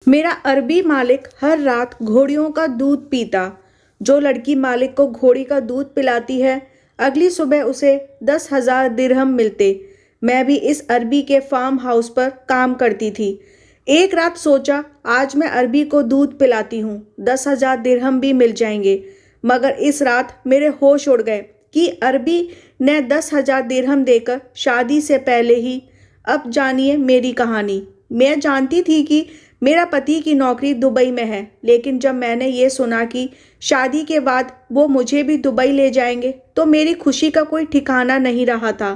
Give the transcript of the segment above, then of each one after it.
मेरा अरबी मालिक हर रात घोड़ियों का दूध पीता। जो लड़की मालिक को घोड़ी का दूध पिलाती है, अगली सुबह उसे 10,000 दिरहम मिलते। मैं भी इस अरबी के फार्म हाउस पर काम करती थी। एक रात सोचा, आज मैं अरबी को दूध पिलाती हूँ, 10,000 दिरहम भी मिल जाएंगे। मगर इस रात मेरे होश उड़ गए कि अरबी ने 10,000 दिरहम देकर शादी से पहले ही। अब जानिए मेरी कहानी। मैं जानती थी कि मेरा पति की नौकरी दुबई में है, लेकिन जब मैंने ये सुना कि शादी के बाद वो मुझे भी दुबई ले जाएंगे, तो मेरी खुशी का कोई ठिकाना नहीं रहा था।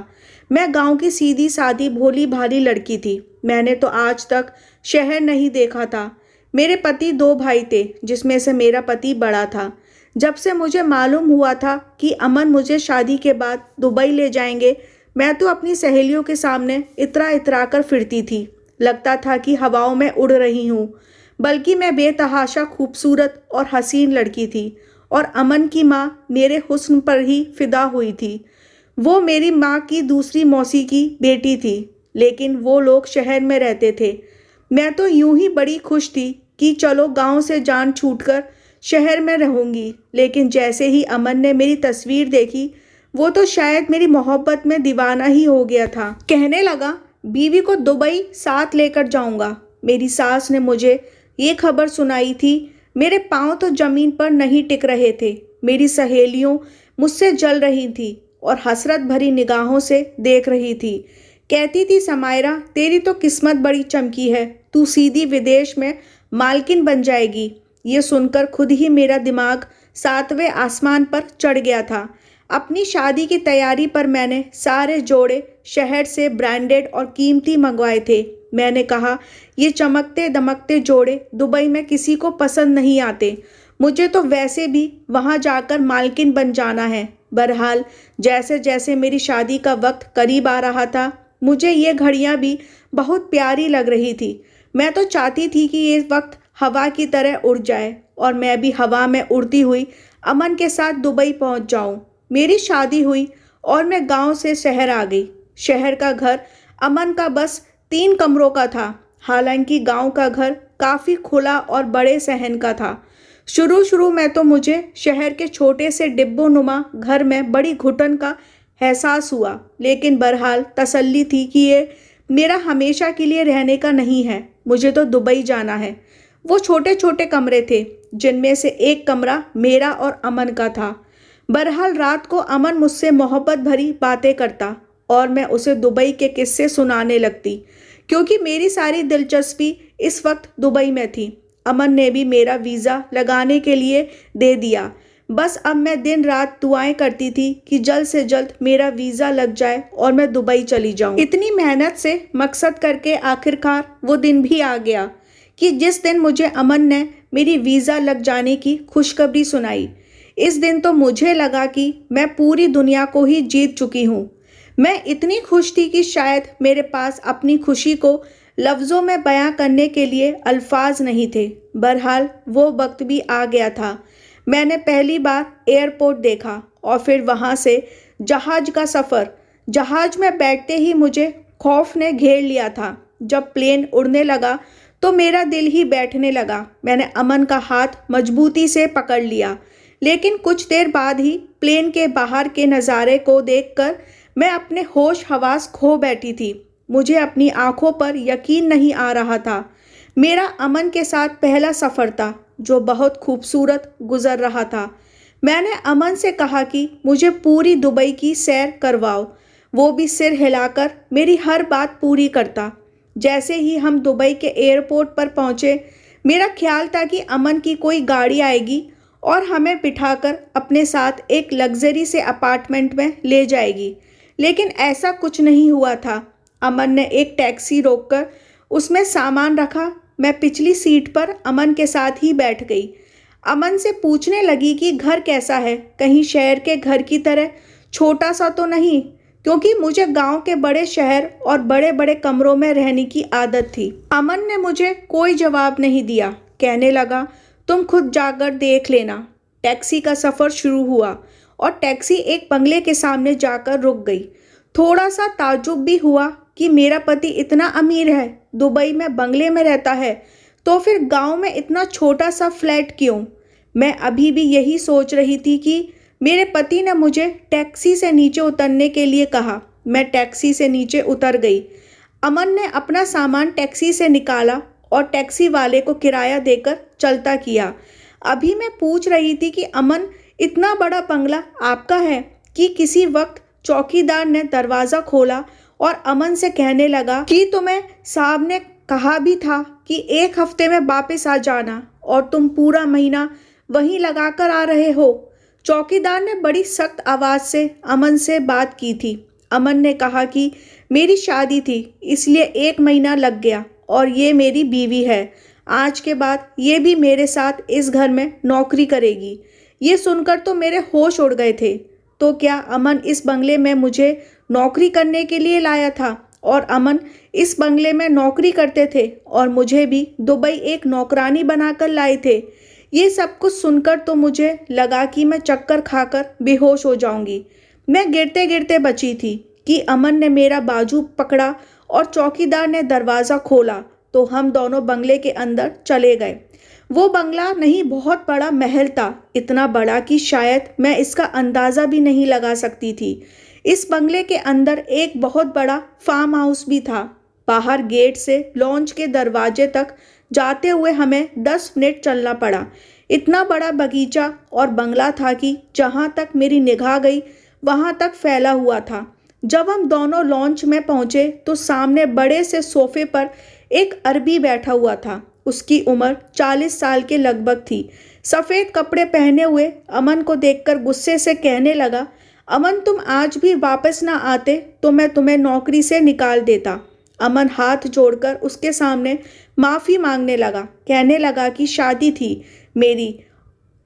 मैं गांव की सीधी सादी भोली भाली लड़की थी। मैंने तो आज तक शहर नहीं देखा था। मेरे पति 2 भाई थे, जिसमें से मेरा पति बड़ा था। जब से मुझे मालूम हुआ था कि अमन मुझे शादी के बाद दुबई ले जाएंगे, मैं तो अपनी सहेलियों के सामने इतरा इतरा कर फिरती थी। लगता था कि हवाओं में उड़ रही हूँ। बल्कि मैं बेतहाशा खूबसूरत और हसीन लड़की थी, और अमन की माँ मेरे हुस्न पर ही फिदा हुई थी। वो मेरी माँ की दूसरी मौसी की बेटी थी, लेकिन वो लोग शहर में रहते थे। मैं तो यूं ही बड़ी खुश थी कि चलो गांव से जान छूटकर शहर में रहूंगी। लेकिन जैसे ही अमन ने मेरी तस्वीर देखी, वो तो शायद मेरी मोहब्बत में दीवाना ही हो गया था। कहने लगा, बीवी को दुबई साथ लेकर जाऊंगा। मेरी सास ने मुझे ये खबर सुनाई थी। मेरे पांव तो जमीन पर नहीं टिक रहे थे। मेरी सहेलियों मुझसे जल रही थी और हसरत भरी निगाहों से देख रही थी। कहती थी, समायरा, तेरी तो किस्मत बड़ी चमकी है, तू सीधी विदेश में मालकिन बन जाएगी। ये सुनकर खुद ही मेरा दिमाग 7वें आसमान पर चढ़ गया था। अपनी शादी की तैयारी पर मैंने सारे जोड़े शहर से ब्रांडेड और कीमती मंगवाए थे। मैंने कहा, ये चमकते दमकते जोड़े दुबई में किसी को पसंद नहीं आते। मुझे तो वैसे भी वहां जाकर मालकिन बन जाना है। बहरहाल, जैसे जैसे मेरी शादी का वक्त करीब आ रहा था, मुझे ये घड़ियां भी बहुत प्यारी लग रही थी। मैं तो चाहती थी कि ये वक्त हवा की तरह उड़ जाए और मैं भी हवा में उड़ती हुई अमन के साथ दुबई पहुंच जाऊं। मेरी शादी हुई और मैं गांव से शहर आ गई। शहर का घर अमन का बस 3 कमरों का था। हालांकि गांव का घर काफ़ी खुला और बड़े सहन का था। शुरू शुरू में तो मुझे शहर के छोटे से डिब्बों नुमा घर में बड़ी घुटन का एहसास हुआ, लेकिन बहरहाल तसल्ली थी कि ये मेरा हमेशा के लिए रहने का नहीं है। मुझे तो दुबई जाना है। वो छोटे छोटे कमरे थे, जिनमें से एक कमरा मेरा और अमन का था। बहरहाल, रात को अमन मुझसे मोहब्बत भरी बातें करता और मैं उसे दुबई के किस्से सुनाने लगती, क्योंकि मेरी सारी दिलचस्पी इस वक्त दुबई में थी। अमन ने भी मेरा वीज़ा लगाने के लिए दे दिया। बस अब मैं दिन रात दुआएं करती थी कि जल्द से जल्द मेरा वीज़ा लग जाए और मैं दुबई चली जाऊं। इतनी मेहनत से मकसद करके आखिरकार वो दिन भी आ गया कि जिस दिन मुझे अमन ने मेरी वीज़ा लग जाने की खुशखबरी सुनाई। इस दिन तो मुझे लगा कि मैं पूरी दुनिया को ही जीत चुकी हूँ। मैं इतनी खुश थी कि शायद मेरे पास अपनी खुशी को लफ्ज़ों में बयां करने के लिए अल्फाज नहीं थे। बहरहाल, वो वक्त भी आ गया था। मैंने पहली बार एयरपोर्ट देखा और फिर वहाँ से जहाज़ का सफ़र। जहाज़ में बैठते ही मुझे खौफ ने घेर लिया था। जब प्लेन उड़ने लगा तो मेरा दिल ही बैठने लगा। मैंने अमन का हाथ मजबूती से पकड़ लिया, लेकिन कुछ देर बाद ही प्लेन के बाहर के नज़ारे को देखकर मैं अपने होश हवास खो बैठी थी। मुझे अपनी आंखों पर यकीन नहीं आ रहा था। मेरा अमन के साथ पहला सफ़र था, जो बहुत खूबसूरत गुजर रहा था। मैंने अमन से कहा कि मुझे पूरी दुबई की सैर करवाओ। वो भी सिर हिलाकर मेरी हर बात पूरी करता। जैसे ही हम दुबई के एयरपोर्ट पर पहुँचे, मेरा ख्याल था कि अमन की कोई गाड़ी आएगी और हमें बिठाकर अपने साथ एक लग्जरी से अपार्टमेंट में ले जाएगी। लेकिन ऐसा कुछ नहीं हुआ था। अमन ने एक टैक्सी रोककर उसमें सामान रखा। मैं पिछली सीट पर अमन के साथ ही बैठ गई। अमन से पूछने लगी कि घर कैसा है, कहीं शहर के घर की तरह छोटा सा तो नहीं, क्योंकि मुझे गांव के बड़े शहर और बड़े बड़े कमरों में रहने की आदत थी। अमन ने मुझे कोई जवाब नहीं दिया। कहने लगा, तुम खुद जाकर देख लेना। टैक्सी का सफ़र शुरू हुआ और टैक्सी एक बंगले के सामने जाकर रुक गई। थोड़ा सा ताज्जुब भी हुआ कि मेरा पति इतना अमीर है, दुबई में बंगले में रहता है, तो फिर गांव में इतना छोटा सा फ्लैट क्यों? मैं अभी भी यही सोच रही थी कि मेरे पति ने मुझे टैक्सी से नीचे उतरने के लिए कहा। मैं टैक्सी से नीचे उतर गई। अमन ने अपना सामान टैक्सी से निकाला और टैक्सी वाले को किराया देकर चलता किया। अभी मैं पूछ रही थी कि अमन, इतना बड़ा बंगला आपका है, कि किसी वक्त चौकीदार ने दरवाज़ा खोला और अमन से कहने लगा कि तुम्हें साहब ने कहा भी था कि 1 हफ्ते में वापस आ जाना, और तुम पूरा महीना वहीं लगा कर आ रहे हो। चौकीदार ने बड़ी सख्त आवाज़ से अमन से बात की थी। अमन ने कहा कि मेरी शादी थी इसलिए 1 महीना लग गया, और ये मेरी बीवी है। आज के बाद ये भी मेरे साथ इस घर में नौकरी करेगी। ये सुनकर तो मेरे होश उड़ गए थे। तो क्या अमन इस बंगले में मुझे नौकरी करने के लिए लाया था, और अमन इस बंगले में नौकरी करते थे और मुझे भी दुबई एक नौकरानी बनाकर लाए थे? ये सब कुछ सुनकर तो मुझे लगा कि मैं चक्कर खाकर बेहोश हो जाऊंगी। मैं गिरते गिरते बची थी कि अमन ने मेरा बाजू पकड़ा और चौकीदार ने दरवाज़ा खोला, तो हम दोनों बंगले के अंदर चले गए। वो बंगला नहीं, बहुत बड़ा महल था, इतना बड़ा कि शायद मैं इसका अंदाज़ा भी नहीं लगा सकती थी। इस बंगले के अंदर एक बहुत बड़ा फार्म हाउस भी था। बाहर गेट से लॉन्च के दरवाजे तक जाते हुए हमें 10 मिनट चलना पड़ा। इतना बड़ा बगीचा और बंगला था कि जहाँ तक मेरी निगाह गई वहाँ तक फैला हुआ था। जब हम दोनों लॉन्च में पहुँचे तो सामने बड़े से सोफे पर एक अरबी बैठा हुआ था। उसकी उम्र 40 साल के लगभग थी। सफ़ेद कपड़े पहने हुए अमन को देखकर गुस्से से कहने लगा, अमन, तुम आज भी वापस ना आते तो मैं तुम्हें नौकरी से निकाल देता। अमन हाथ जोड़कर उसके सामने माफ़ी मांगने लगा, कहने लगा कि शादी थी मेरी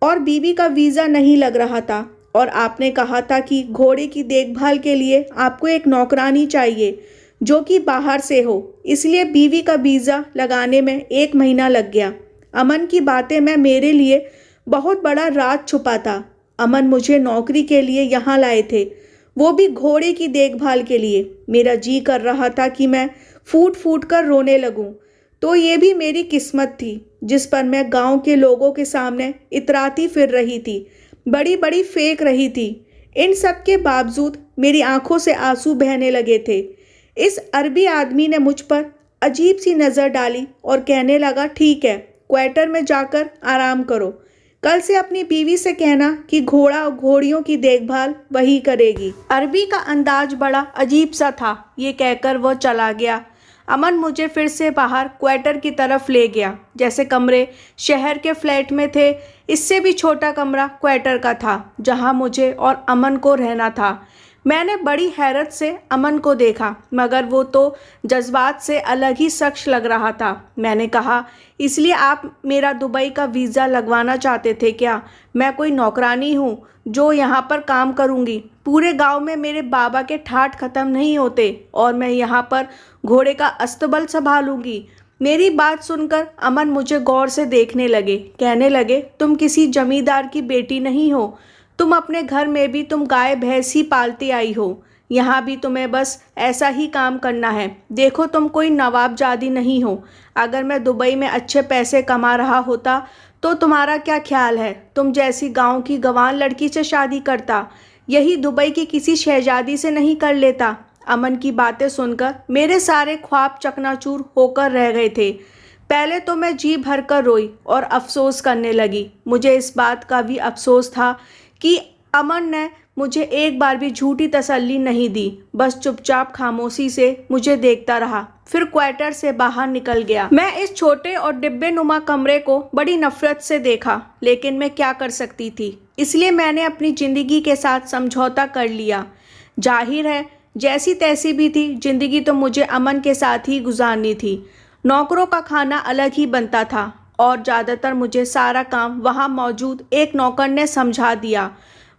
और बीवी का वीज़ा नहीं लग रहा था, और आपने कहा था कि घोड़े की देखभाल के लिए आपको एक नौकरानी चाहिए जो कि बाहर से हो, इसलिए बीवी का वीज़ा लगाने में 1 महीना लग गया। अमन की बातें में मेरे लिए बहुत बड़ा राज छुपा था। अमन मुझे नौकरी के लिए यहाँ लाए थे, वो भी घोड़े की देखभाल के लिए। मेरा जी कर रहा था कि मैं फूट फूट कर रोने लगूं। तो ये भी मेरी किस्मत थी जिस पर मैं गांव के लोगों के सामने इतराती फिर रही थी, बड़ी बड़ी फेंक रही थी। इन सब के बावजूद मेरी आंखों से आंसू बहने लगे थे। इस अरबी आदमी ने मुझ पर अजीब सी नज़र डाली और कहने लगा, ठीक है, क्वार्टर में जाकर आराम करो। कल से अपनी बीवी से कहना कि घोड़ा और घोड़ियों की देखभाल वही करेगी। अरबी का अंदाज बड़ा अजीब सा था। ये कहकर वह चला गया। अमन मुझे फिर से बाहर क्वार्टर की तरफ ले गया। जैसे कमरे शहर के फ्लैट में थे, इससे भी छोटा कमरा क्वार्टर का था जहां मुझे और अमन को रहना था। मैंने बड़ी हैरत से अमन को देखा, मगर वो तो जज्बात से अलग ही शख्स लग रहा था। मैंने कहा, इसलिए आप मेरा दुबई का वीज़ा लगवाना चाहते थे क्या? मैं कोई नौकरानी हूँ जो यहाँ पर काम करूँगी? पूरे गांव में मेरे बाबा के ठाठ ख़त्म नहीं होते और मैं यहाँ पर घोड़े का अस्तबल संभालूंगी। मेरी बात सुनकर अमन मुझे गौर से देखने लगे, कहने लगे, तुम किसी जमींदार की बेटी नहीं हो। तुम अपने घर में भी तुम गाय भैंस ही पालती आई हो। यहाँ भी तुम्हें बस ऐसा ही काम करना है। देखो, तुम कोई नवाबजादी नहीं हो। अगर मैं दुबई में अच्छे पैसे कमा रहा होता तो तुम्हारा क्या ख्याल है? तुम जैसी गांव की गंवार लड़की से शादी करता, यही दुबई की किसी शहजादी से नहीं कर लेता। अमन की बातें सुनकर मेरे सारे ख्वाब चकनाचूर होकर रह गए थे। पहले तो मैं जी भरकर रोई और अफसोस करने लगी। मुझे इस बात का भी अफसोस था कि अमन ने मुझे एक बार भी झूठी तसल्ली नहीं दी, बस चुपचाप खामोशी से मुझे देखता रहा, फिर क्वार्टर से बाहर निकल गया। मैं इस छोटे और डिब्बे नुमा कमरे को बड़ी नफरत से देखा, लेकिन मैं क्या कर सकती थी, इसलिए मैंने अपनी ज़िंदगी के साथ समझौता कर लिया। जाहिर है, जैसी तैसी भी थी, ज़िंदगी तो मुझे अमन के साथ ही गुजारनी थी। नौकरों का खाना अलग ही बनता था और ज़्यादातर मुझे सारा काम वहाँ मौजूद एक नौकर ने समझा दिया।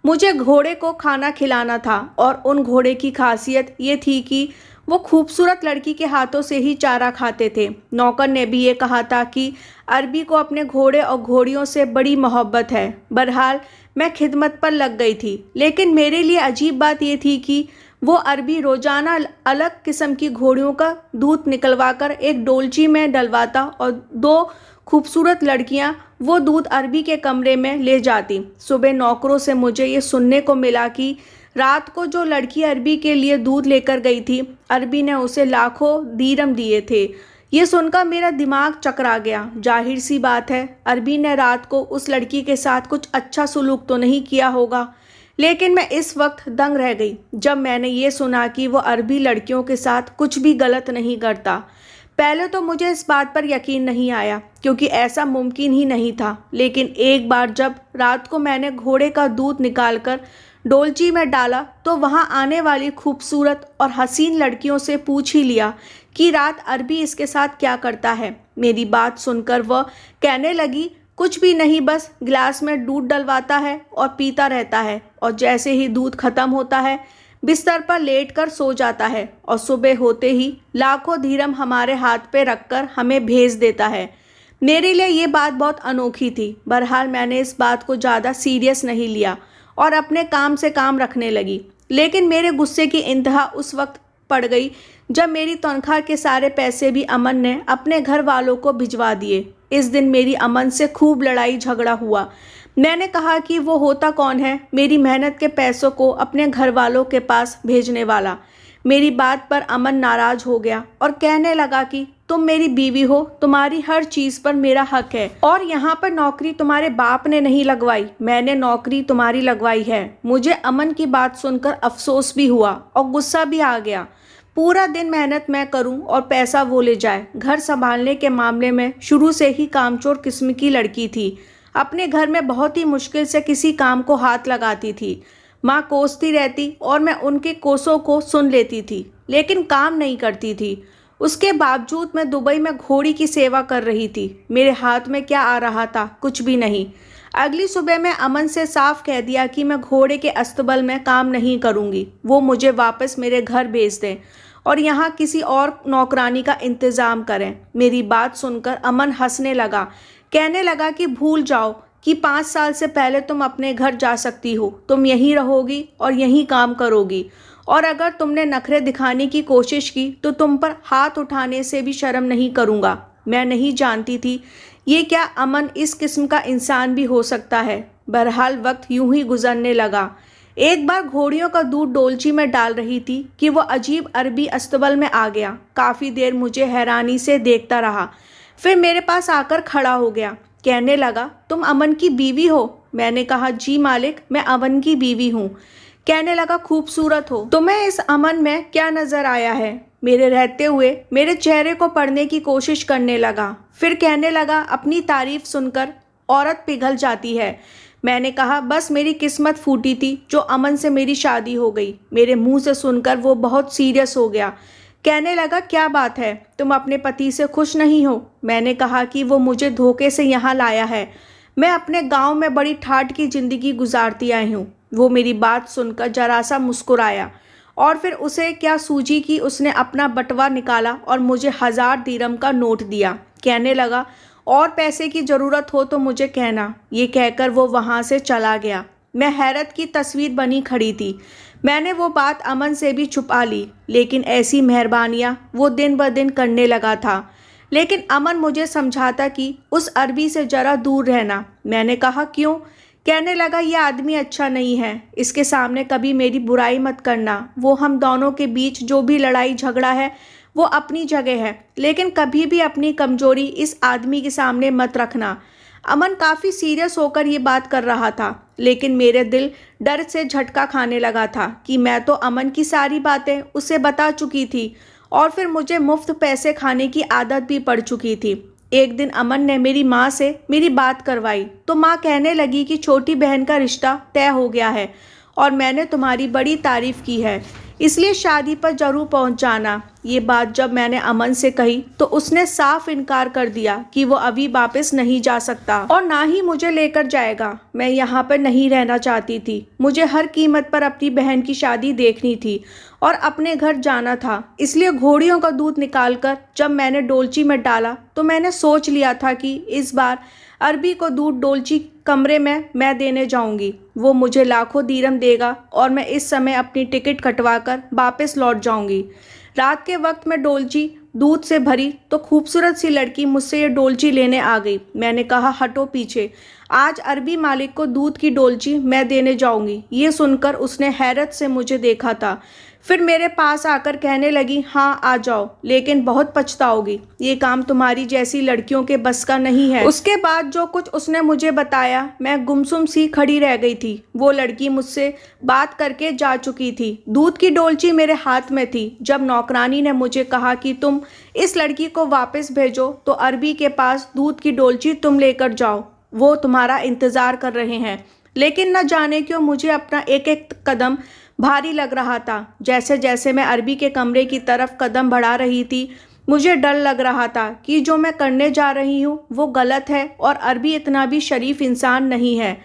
मुझे घोड़े को खाना खिलाना था और उन घोड़े की खासियत ये थी कि वो खूबसूरत लड़की के हाथों से ही चारा खाते थे। नौकर ने भी ये कहा था कि अरबी को अपने घोड़े और घोड़ियों से बड़ी मोहब्बत है। बहरहाल मैं खिदमत पर लग गई थी, लेकिन मेरे लिए अजीब बात ये थी कि वो अरबी रोजाना अलग किस्म की घोड़ियों का दूध निकलवाकर एक डोलची में डलवाता और 2 खूबसूरत लड़कियां वो दूध अरबी के कमरे में ले जाती। सुबह नौकरों से मुझे ये सुनने को मिला कि रात को जो लड़की अरबी के लिए दूध लेकर गई थी, अरबी ने उसे लाखों दिरहम दिए थे। ये सुनकर मेरा दिमाग चकरा गया। जाहिर सी बात है, अरबी ने रात को उस लड़की के साथ कुछ अच्छा सलूक तो नहीं किया होगा। लेकिन मैं इस वक्त दंग रह गई जब मैंने ये सुना कि वो अरबी लड़कियों के साथ कुछ भी गलत नहीं करता। पहले तो मुझे इस बात पर यकीन नहीं आया क्योंकि ऐसा मुमकिन ही नहीं था। लेकिन एक बार जब रात को मैंने घोड़े का दूध निकालकर डोलची में डाला तो वहाँ आने वाली खूबसूरत और हसीन लड़कियों से पूछ ही लिया कि रात अरबी इसके साथ क्या करता है। मेरी बात सुनकर वह कहने लगी, कुछ भी नहीं, बस गिलास में दूध डलवाता है और पीता रहता है और जैसे ही दूध खत्म होता है बिस्तर पर लेटकर सो जाता है और सुबह होते ही लाखों दिरहम हमारे हाथ पे रखकर हमें भेज देता है। मेरे लिए ये बात बहुत अनोखी थी। बहरहाल मैंने इस बात को ज़्यादा सीरियस नहीं लिया और अपने काम से काम रखने लगी। लेकिन मेरे गुस्से की इंतहा उस वक्त पड़ गई जब मेरी तनख्वाह के सारे पैसे भी अमन ने अपने घर वालों को भिजवा दिए। इस दिन मेरी अमन से खूब लड़ाई झगड़ा हुआ। मैंने कहा कि वो होता कौन है मेरी मेहनत के पैसों को अपने घर वालों के पास भेजने वाला। मेरी बात पर अमन नाराज हो गया और कहने लगा कि तुम मेरी बीवी हो, तुम्हारी हर चीज़ पर मेरा हक है और यहाँ पर नौकरी तुम्हारे बाप ने नहीं लगवाई, मैंने नौकरी तुम्हारी लगवाई है। मुझे अमन की बात सुनकर अफसोस भी हुआ और गुस्सा भी आ गया। पूरा दिन मेहनत मैं करूं और पैसा वो ले जाए। घर संभालने के मामले में शुरू से ही कामचोर किस्म की लड़की थी। अपने घर में बहुत ही मुश्किल से किसी काम को हाथ लगाती थी। माँ कोसती रहती और मैं उनके कोसों को सुन लेती थी, लेकिन काम नहीं करती थी। उसके बावजूद मैं दुबई में घोड़ी की सेवा कर रही थी। मेरे हाथ में क्या आ रहा था? कुछ भी नहीं। अगली सुबह मैं अमन से साफ कह दिया कि मैं घोड़े के अस्तबल में काम नहीं करूँगी। वो मुझे वापस मेरे घर भेज दें और यहाँ किसी और नौकरानी का इंतज़ाम करें। मेरी बात सुनकर अमन हंसने लगा, कहने लगा कि भूल जाओ कि 5 साल से पहले तुम अपने घर जा सकती हो। तुम यहीं रहोगी और यहीं काम करोगी और अगर तुमने नखरे दिखाने की कोशिश की तो तुम पर हाथ उठाने से भी शर्म नहीं करूँगा। मैं नहीं जानती थी ये क्या अमन इस किस्म का इंसान भी हो सकता है। बहरहाल वक्त यूं ही गुजरने लगा। एक बार घोड़ियों का दूध डोलची में डाल रही थी कि वो अजीब अरबी अस्तबल में आ गया। काफ़ी देर मुझे हैरानी से देखता रहा, फिर मेरे पास आकर खड़ा हो गया। कहने लगा, तुम अमन की बीवी हो? मैंने कहा, जी मालिक, मैं अमन की बीवी हूँ। कहने लगा, खूबसूरत हो। तुम्हें इस अमन में क्या नज़र आया है? मेरे रहते हुए मेरे चेहरे को पढ़ने की कोशिश करने लगा। फिर कहने लगा, अपनी तारीफ सुनकर औरत पिघल जाती है। मैंने कहा, बस मेरी किस्मत फूटी थी जो अमन से मेरी शादी हो गई। मेरे मुंह से सुनकर वो बहुत सीरियस हो गया। कहने लगा, क्या बात है, तुम अपने पति से खुश नहीं हो? मैंने कहा कि वो मुझे धोखे से यहाँ लाया है। मैं अपने गांव में बड़ी ठाठ की ज़िंदगी गुजारती आई हूँ। वो मेरी बात सुनकर जरा सा मुस्कुराया और फिर उसे क्या सूझी कि उसने अपना बटवा निकाला और मुझे 1000 दिरहम का नोट दिया। कहने लगा, और पैसे की ज़रूरत हो तो मुझे कहना। ये कहकर वो वहाँ से चला गया। मैं हैरत की तस्वीर बनी खड़ी थी। मैंने वो बात अमन से भी छुपा ली, लेकिन ऐसी मेहरबानियाँ वो दिन ब दिन करने लगा था। लेकिन अमन मुझे समझाता कि उस अरबी से ज़रा दूर रहना। मैंने कहा, क्यों? कहने लगा, यह आदमी अच्छा नहीं है, इसके सामने कभी मेरी बुराई मत करना। वो हम दोनों के बीच जो भी लड़ाई झगड़ा है वो अपनी जगह है, लेकिन कभी भी अपनी कमजोरी इस आदमी के सामने मत रखना। अमन काफ़ी सीरियस होकर ये बात कर रहा था, लेकिन मेरे दिल डर से झटका खाने लगा था कि मैं तो अमन की सारी बातें उसे बता चुकी थी और फिर मुझे मुफ्त पैसे खाने की आदत भी पड़ चुकी थी। एक दिन अमन ने मेरी माँ से मेरी बात करवाई तो माँ कहने लगी कि छोटी बहन का रिश्ता तय हो गया है और मैंने तुम्हारी बड़ी तारीफ़ की है, इसलिए शादी पर ज़रूर पहुँच जाना। ये बात जब मैंने अमन से कही तो उसने साफ इनकार कर दिया कि वो अभी वापस नहीं जा सकता और ना ही मुझे लेकर जाएगा। मैं यहाँ पर नहीं रहना चाहती थी। मुझे हर कीमत पर अपनी बहन की शादी देखनी थी और अपने घर जाना था। इसलिए घोड़ियों का दूध निकालकर जब मैंने डोलची में डाला तो मैंने सोच लिया था कि इस बार अरबी को दूध डोलची कमरे में मैं देने जाऊंगी। वो मुझे लाखों दिरहम देगा और मैं इस समय अपनी टिकट कटवाकर वापस लौट जाऊंगी। रात के वक्त में डोलची दूध से भरी तो खूबसूरत सी लड़की मुझसे ये डोलची लेने आ गई। मैंने कहा, हटो पीछे, आज अरबी मालिक को दूध की डोलची मैं देने जाऊंगी। ये सुनकर उसने हैरत से मुझे देखा था। फिर मेरे पास आकर कहने लगी, हाँ आ जाओ, लेकिन बहुत पछताओगी। ये काम तुम्हारी जैसी लड़कियों के बस का नहीं है। उसके बाद जो कुछ उसने मुझे बताया, मैं गुमसुम सी खड़ी रह गई थी। वो लड़की मुझसे बात करके जा चुकी थी। दूध की डोलची मेरे हाथ में थी। जब नौकरानी ने मुझे कहा कि तुम इस लड़की को वापस भेजो तो अरबी के पास दूध की डोलची तुम लेकर जाओ, वो तुम्हारा इंतज़ार कर रहे हैं। लेकिन न जाने क्यों मुझे अपना एक एक कदम भारी लग रहा था। जैसे जैसे मैं अरबी के कमरे की तरफ कदम बढ़ा रही थी, मुझे डर लग रहा था कि जो मैं करने जा रही हूँ वो गलत है और अरबी इतना भी शरीफ इंसान नहीं है।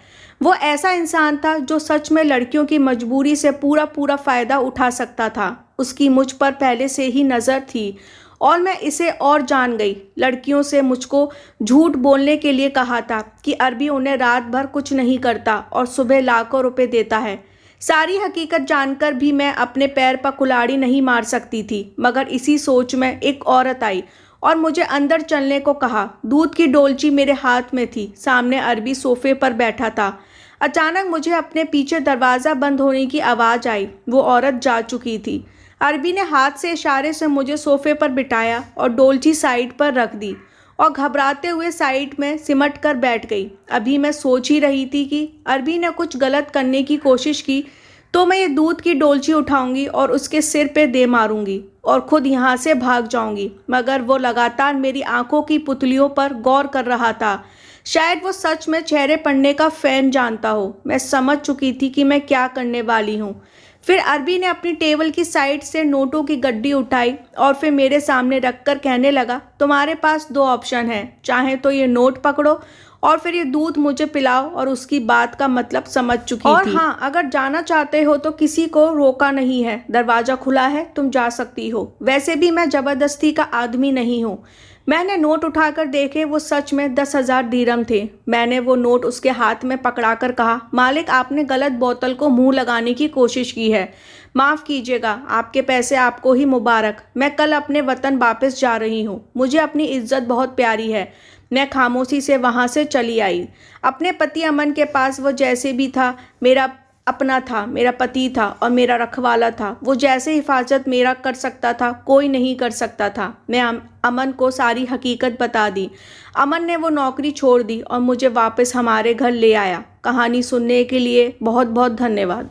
वो ऐसा इंसान था जो सच में लड़कियों की मजबूरी से पूरा पूरा फ़ायदा उठा सकता था। उसकी मुझ पर पहले से ही नज़र थी और मैं इसे और जान गई। लड़कियों से मुझको झूठ बोलने के लिए कहा था कि अरबी उन्हें रात भर कुछ नहीं करता और सुबह लाखों रुपए देता है। सारी हकीकत जानकर भी मैं अपने पैर पर कुल्हाड़ी नहीं मार सकती थी। मगर इसी सोच में एक औरत आई और मुझे अंदर चलने को कहा। दूध की डोलची मेरे हाथ में थी। सामने अरबी सोफे पर बैठा था। अचानक मुझे अपने पीछे दरवाज़ा बंद होने की आवाज़ आई। वो औरत जा चुकी थी। अरबी ने हाथ से इशारे से मुझे सोफे पर बिठाया और डोलची साइड पर रख दी और घबराते हुए साइड में सिमट कर बैठ गई। अभी मैं सोच ही रही थी कि अरबी ने कुछ गलत करने की कोशिश की तो मैं ये दूध की डोलची उठाऊंगी और उसके सिर पे दे मारूंगी और खुद यहाँ से भाग जाऊंगी। मगर वो लगातार मेरी आंखों की पुतलियों पर गौर कर रहा था। शायद वो सच में चेहरे पढ़ने का फ़ैन जानता हो। मैं समझ चुकी थी कि मैं क्या करने वाली हूँ। फिर अरबी ने अपनी टेबल की साइड से नोटों की गड्डी उठाई और फिर मेरे सामने रखकर कहने लगा, तुम्हारे पास दो ऑप्शन हैं, चाहे तो ये नोट पकड़ो और फिर ये दूध मुझे पिलाओ। और उसकी बात का मतलब समझ चुकी थी। और हाँ, अगर जाना चाहते हो तो किसी को रोका नहीं है, दरवाज़ा खुला है, तुम जा सकती हो। वैसे भी मैं ज़बरदस्ती का आदमी नहीं हूँ। मैंने नोट उठाकर देखे, वो सच में 10,000 दिरहम थे। मैंने वो नोट उसके हाथ में पकड़ाकर कहा, मालिक आपने गलत बोतल को मुंह लगाने की कोशिश की है, माफ़ कीजिएगा, आपके पैसे आपको ही मुबारक। मैं कल अपने वतन वापस जा रही हूँ। मुझे अपनी इज्जत बहुत प्यारी है। मैं खामोशी से वहाँ से चली आई। अपने पति अमन के पास वो जैसे भी था मेरा अपना था, मेरा पति था और मेरा रखवाला था। वो जैसे हिफाजत मेरा कर सकता था कोई नहीं कर सकता था। मैं अमन को सारी हकीकत बता दी। अमन ने वो नौकरी छोड़ दी और मुझे वापस हमारे घर ले आया। कहानी सुनने के लिए बहुत बहुत धन्यवाद।